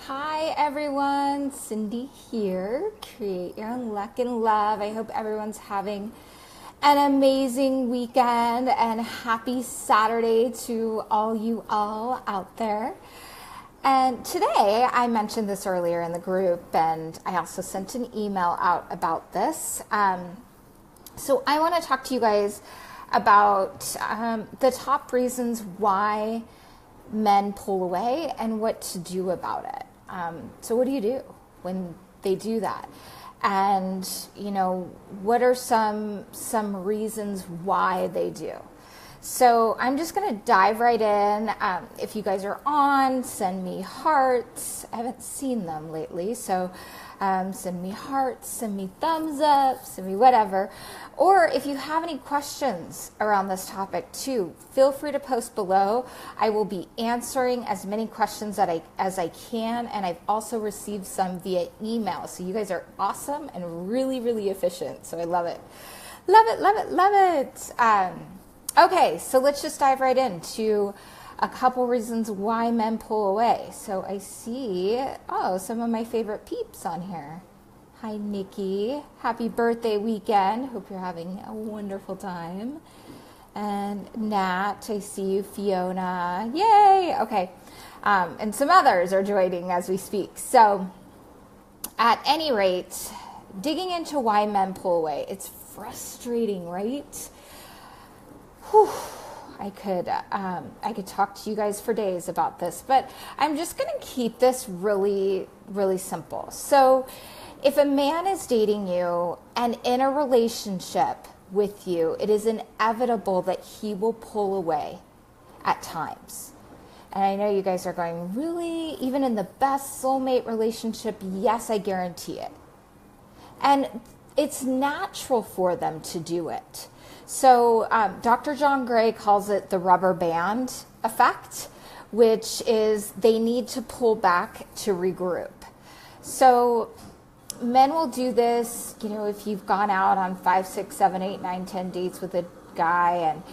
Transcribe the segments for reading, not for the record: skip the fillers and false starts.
Hi everyone, Cindy here. Create your own luck and love. I hope everyone's having an amazing weekend and happy Saturday to all you all out there. And today, I mentioned this earlier in the group, and I also sent an email out about this. So I want to talk to you guys about the top reasons why men pull away and what to do about it. So what do you do when they do that? And, what are some reasons why they do? So I'm just going to dive right in. If you guys are on, send me hearts. I haven't seen them lately, so send me hearts, send me thumbs up, send me whatever. Or if you have any questions around this topic too, feel free to post below. I will be answering as many questions as I can, and I've also received some via email. So you guys are awesome and really, really efficient. So I love it. Love it, love it, love it. Okay, so let's just dive right into a couple reasons why men pull away. So I see, some of my favorite peeps on here. Hi, Nikki. Happy birthday weekend. Hope you're having a wonderful time. And Nat, I see you. Fiona. Yay. Okay. And some others are joining as we speak. So at any rate, digging into why men pull away. It's frustrating, right? Whew. I could talk to you guys for days about this, but I'm just going to keep this really, really simple. So if a man is dating you and in a relationship with you, it is inevitable that he will pull away at times. And I know you guys are going, really? Even in the best soulmate relationship? Yes, I guarantee it. And it's natural for them to do it. So Dr. John Gray calls it the rubber band effect, which is they need to pull back to regroup. So men will do this, if you've gone out on 5, 6, 7, 8, 9, 10 dates with a guy and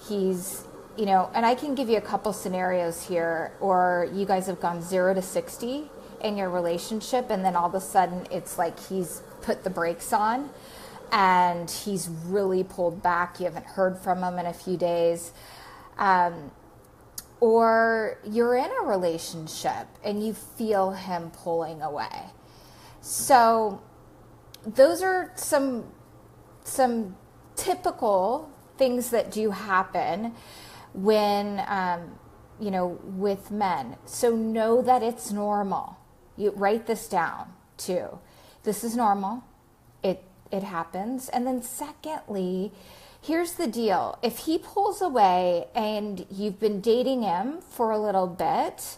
he's, and I can give you a couple scenarios here, or you guys have gone 0 to 60 in your relationship and then all of a sudden it's like he's put the brakes on. And he's really pulled back. You haven't heard from him in a few days. Or you're in a relationship and you feel him pulling away. So those are some typical things that do happen when, with men. So know that it's normal. You write this down too. This is normal. It happens. And then secondly, here's the deal. If he pulls away and you've been dating him for a little bit,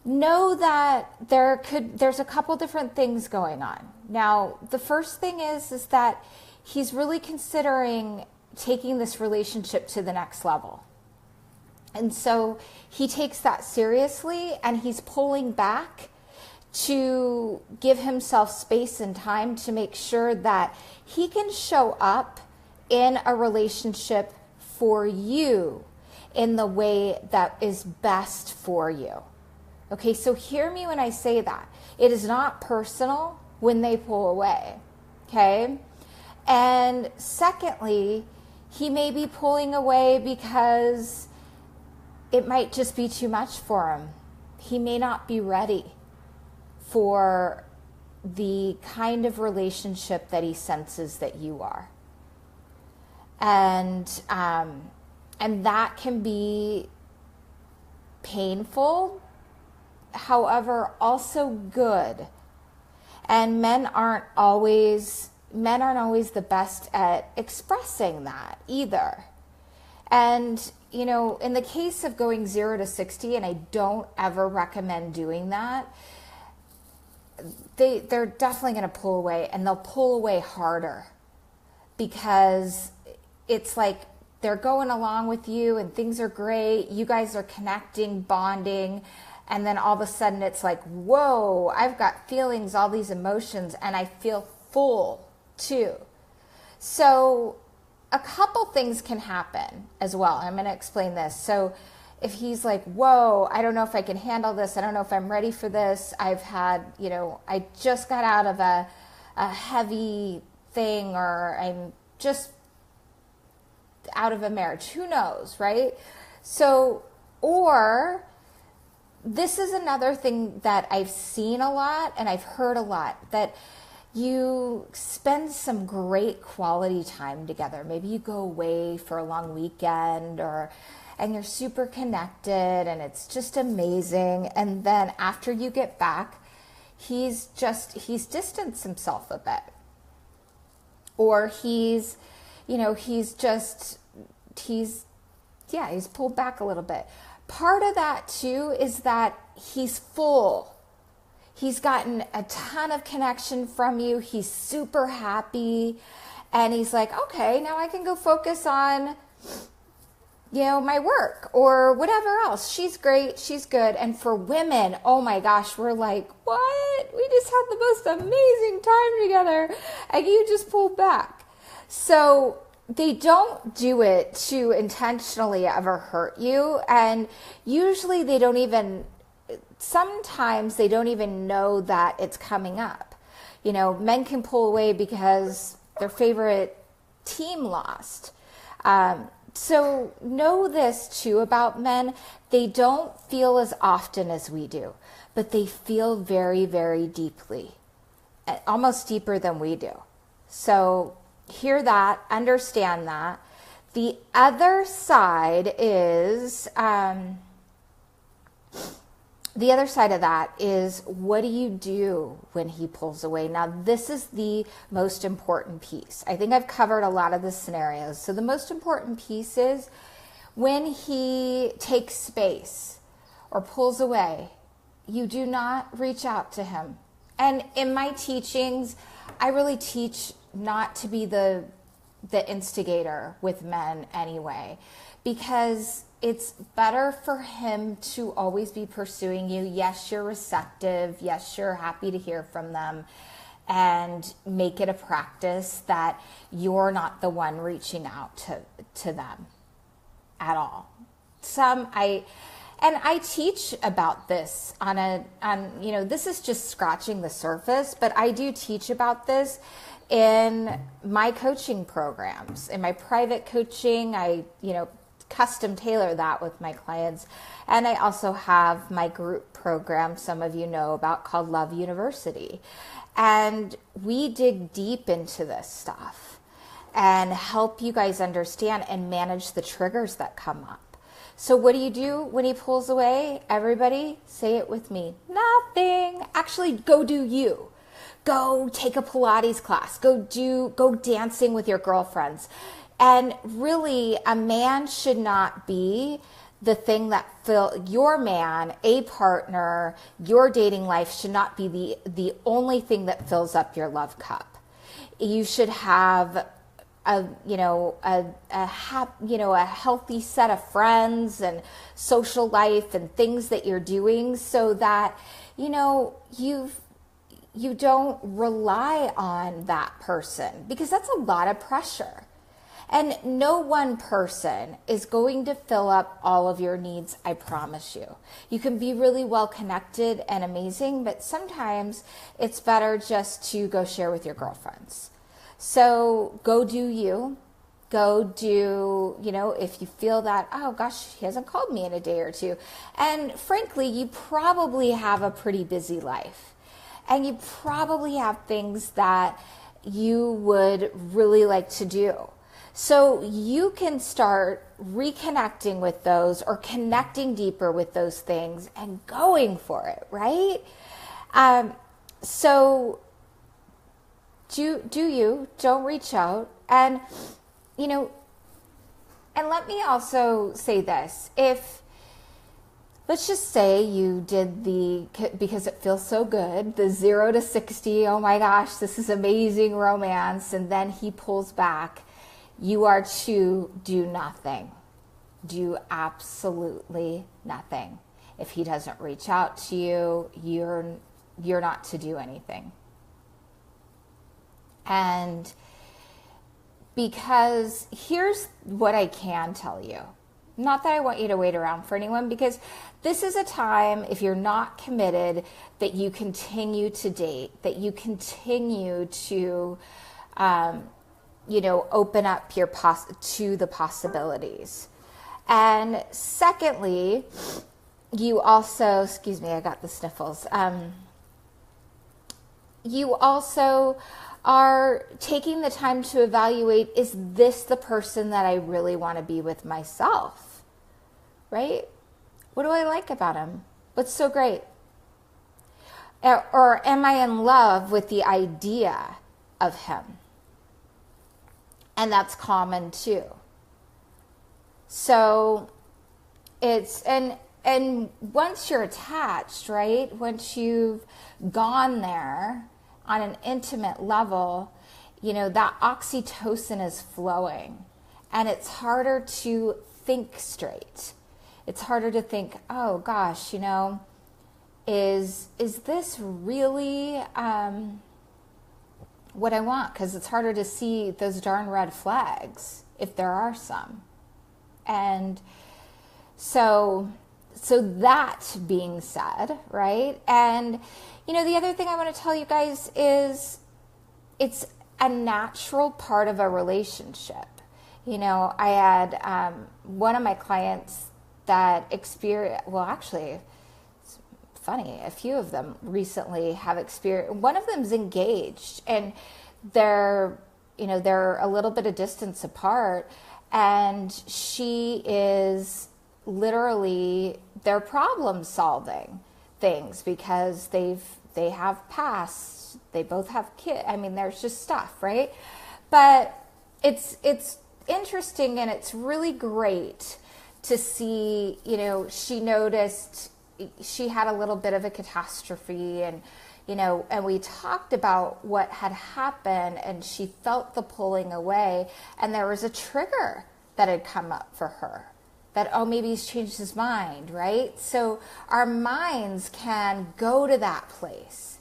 know that there's a couple different things going on. Now, the first thing is that he's really considering taking this relationship to the next level. And so he takes that seriously and he's pulling back to give himself space and time to make sure that he can show up in a relationship for you in the way that is best for you. Okay, so hear me when I say that. It is not personal when they pull away, okay? And secondly, he may be pulling away because it might just be too much for him. He may not be ready for the kind of relationship that he senses that you are. And that can be painful, however, also good. And men aren't always the best at expressing that either. And, in the case of going 0 to 60, and I don't ever recommend doing that, they're definitely going to pull away, and they'll pull away harder because it's like they're going along with you and things are great. You guys are connecting, bonding, and then all of a sudden it's like, whoa, I've got feelings, all these emotions, and I feel full too. So a couple things can happen as well. I'm going to explain this. So if he's like, whoa, I don't know if I can handle this. I don't know if I'm ready for this. I've had, I just got out of a heavy thing, or I'm just out of a marriage. Who knows, right? So, or this is another thing that I've seen a lot and I've heard a lot, that you spend some great quality time together. Maybe you go away for a long weekend, and you're super connected and it's just amazing. And then after you get back, he's distanced himself a bit. Or he's pulled back a little bit. Part of that too is that he's full. He's gotten a ton of connection from you. He's super happy. And he's like, okay, now I can go focus on, my work or whatever else. She's great. She's good. And for women, oh my gosh, we're like, what? We just had the most amazing time together and you just pulled back. So they don't do it to intentionally ever hurt you. And usually sometimes they don't even know that it's coming up. Men can pull away because their favorite team lost. So know this too about men. They don't feel as often as we do, but they feel very, very deeply, almost deeper than we do. So hear that, understand that. The other side of that is, what do you do when he pulls away? Now, this is the most important piece. I think I've covered a lot of the scenarios. So the most important piece is when he takes space or pulls away, you do not reach out to him. And in my teachings, I really teach not to be the instigator with men anyway, because it's better for him to always be pursuing you. Yes, you're receptive. Yes, you're happy to hear from them, and make it a practice that you're not the one reaching out to them at all. I teach about this this is just scratching the surface, but I do teach about this in my coaching programs. In my private coaching, I, custom tailor that with my clients. And I also have my group program, some of you know about, called Love University. And we dig deep into this stuff and help you guys understand and manage the triggers that come up. So what do you do when he pulls away? Everybody say it with me. Nothing. Actually, go do you. Go take a Pilates class. Go dancing with your girlfriends. And really, a man should not be the thing that your man, a partner, your dating life should not be the only thing that fills up your love cup. You should have a healthy set of friends and social life and things that you're doing, so that you don't rely on that person, because that's a lot of pressure. And no one person is going to fill up all of your needs, I promise you. You can be really well connected and amazing, but sometimes it's better just to go share with your girlfriends. So go do you. Go do, if you feel that, oh gosh, he hasn't called me in a day or two. And frankly, you probably have a pretty busy life. And you probably have things that you would really like to do. So you can start reconnecting with those, or connecting deeper with those things and going for it, right? So don't reach out. And, and let me also say this. Let's just say you did because it feels so good, the 0 to 60, oh my gosh, this is amazing romance, and then he pulls back. You are to do nothing. Do absolutely nothing. If he doesn't reach out to you, you're not to do anything. And because here's what I can tell you. Not that I want you to wait around for anyone, because this is a time, if you're not committed, that you continue to date, that you continue to, open up to the possibilities. And secondly, you also, excuse me, I got the sniffles. You also are taking the time to evaluate, is this the person that I really want to be with myself? Right? What do I like about him? What's so great? Or am I in love with the idea of him? And that's common too. So it's, and once you're attached, right? Once you've gone there on an intimate level, that oxytocin is flowing, and it's harder to think straight. It's harder to think, oh gosh, is this really what I want? Because it's harder to see those darn red flags, if there are some. And so that being said, right? And, the other thing I want to tell you guys is it's a natural part of a relationship. I had one of my clients that experienced, well, actually, it's funny, a few of them recently have experienced, one of them's engaged, and they're a little bit of distance apart, and she is literally, they're problem solving things because they have pasts, they both have kids. I mean, there's just stuff, right? But it's interesting, and it's really great to see, she noticed she had a little bit of a catastrophe, and and we talked about what had happened, and she felt the pulling away, and there was a trigger that had come up for her. That, oh, maybe he's changed his mind, right? So our minds can go to that place.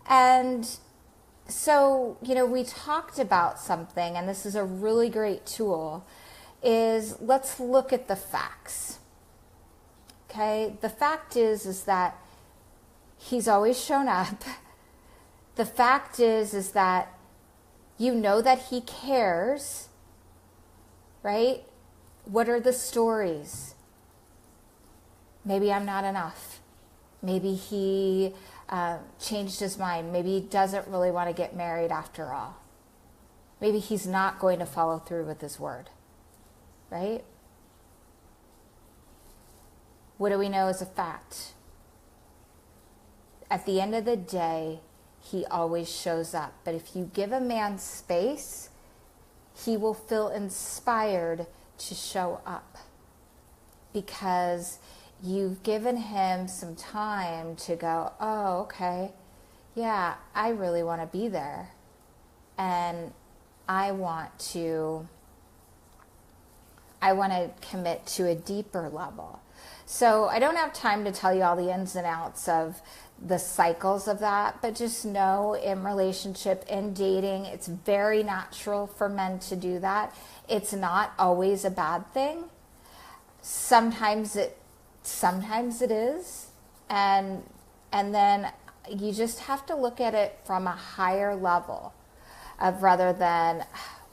And so, we talked about something, and this is a really great tool, is let's look at the facts. Okay? The fact is that he's always shown up. The fact is that that he cares, right? What are the stories? Maybe I'm not enough. Maybe he changed his mind. Maybe he doesn't really want to get married after all. Maybe he's not going to follow through with his word, right? What do we know as a fact? At the end of the day, he always shows up. But if you give a man space, he will feel inspired to show up, because you've given him some time to go, oh, okay, yeah, I really want to be there, and I want to commit to a deeper level. So I don't have time to tell you all the ins and outs of the cycles of that, but just know, in relationship, in dating, it's very natural for men to do that. It's not always a bad thing. Sometimes it is, and then you just have to look at it from a higher level of, rather than,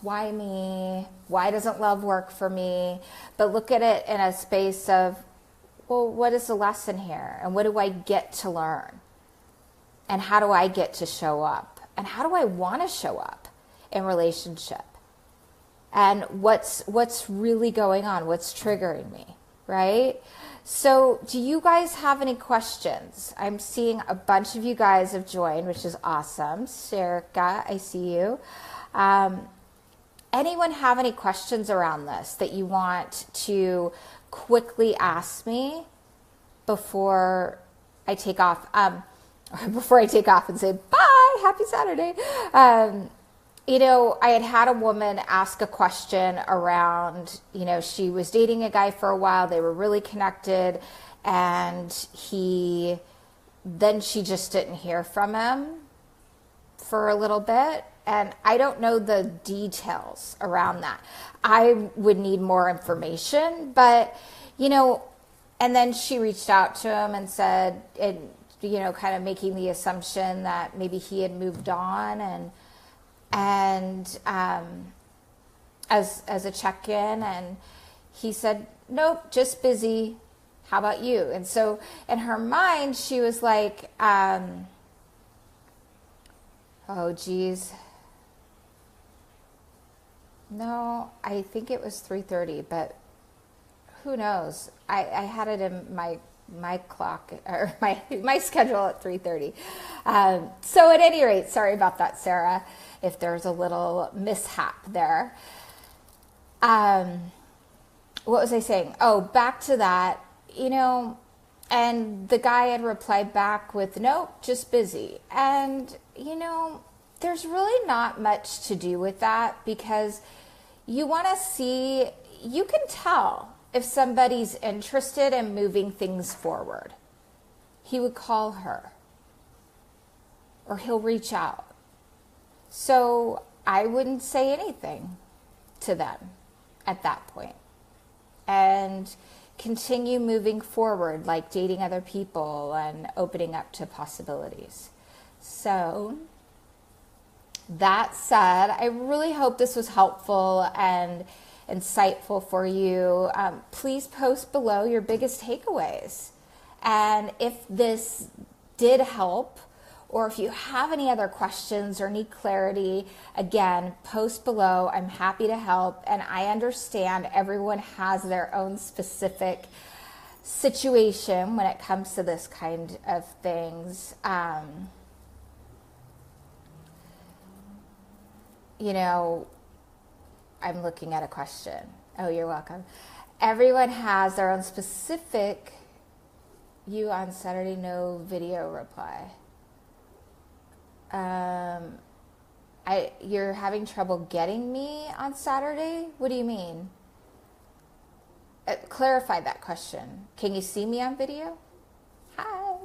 why me? Why doesn't love work for me? But look at it in a space of, well, what is the lesson here? And what do I get to learn? And how do I get to show up? And how do I want to show up in relationship? And what's really going on? What's triggering me, right? So do you guys have any questions? I'm seeing a bunch of you guys have joined, which is awesome. Serica, I see you. Anyone have any questions around this that you want to quickly ask me before I take off? Before I take off and say, bye, happy Saturday. I had a woman ask a question around, she was dating a guy for a while. They were really connected, and then she just didn't hear from him for a little bit, and I don't know the details around that. I would need more information, but, you know, and then she reached out to him and said, you know, kind of making the assumption that maybe he had moved on, and as a check-in, and he said, nope, just busy. How about you? And so in her mind, she was like, oh, geez. No, I think it was 3:30, but who knows? I had it in my clock, or my schedule at 3:30. So at any rate, sorry about that, Sarah, if there's a little mishap there. What was I saying? Oh, back to that, you know, and the guy had replied back with, nope, just busy. And, you know, there's really not much to do with that, because you want to see, you can tell if somebody's interested in moving things forward. He would call her, or he'll reach out. So I wouldn't say anything to them at that point, and continue moving forward, like dating other people and opening up to possibilities. So that said, I really hope this was helpful and insightful for you. Please post below your biggest takeaways. And if this did help, or if you have any other questions or need clarity, again, post below. I'm happy to help. And I understand everyone has their own specific situation when it comes to this kind of things. You know, I'm looking at a question. Oh, you're welcome. Everyone has their own specific, you on Saturday, no video reply. You're having trouble getting me on Saturday? What do you mean? Clarify that question. Can you see me on video? Hi.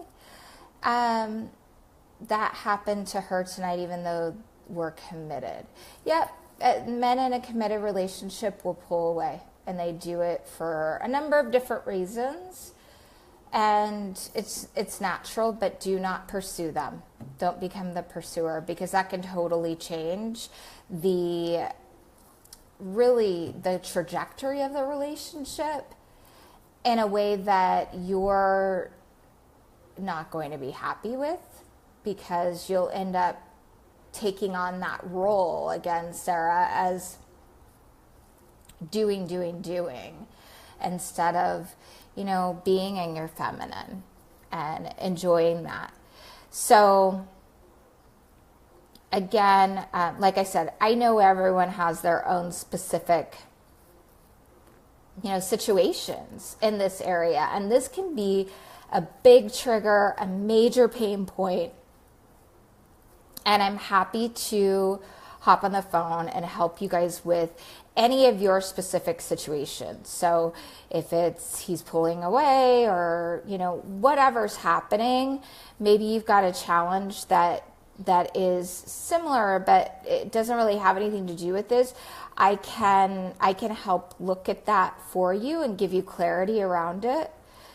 That happened to her tonight, even though we're committed. Yep. Men in a committed relationship will pull away, and they do it for a number of different reasons. And it's natural, but do not pursue them. Don't become the pursuer, because that can totally change the trajectory of the relationship in a way that you're not going to be happy with, because you'll end up taking on that role again, Sarah, as doing, instead of, you know, being in your feminine and enjoying that. So again, like I said, I know everyone has their own specific, you know, situations in this area, and this can be a big trigger, a major pain point. And I'm happy to hop on the phone and help you guys with any of your specific situations. So if it's he's pulling away, or, you know, whatever's happening, maybe you've got a challenge that is similar, but it doesn't really have anything to do with this. I can help look at that for you and give you clarity around it.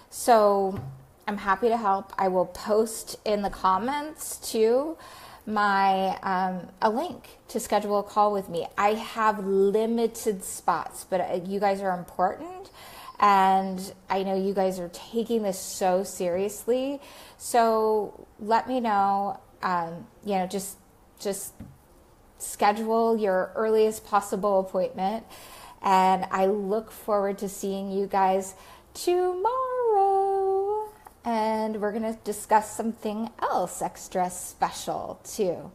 So I'm happy to help. I will post in the comments too my a link to schedule a call with me. I have limited spots, but you guys are important, and I know you guys are taking this so seriously. So let me know. You know, just schedule your earliest possible appointment, and I look forward to seeing you guys tomorrow. And we're going to discuss something else extra special too.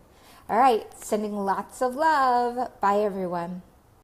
All right, sending lots of love. Bye, everyone.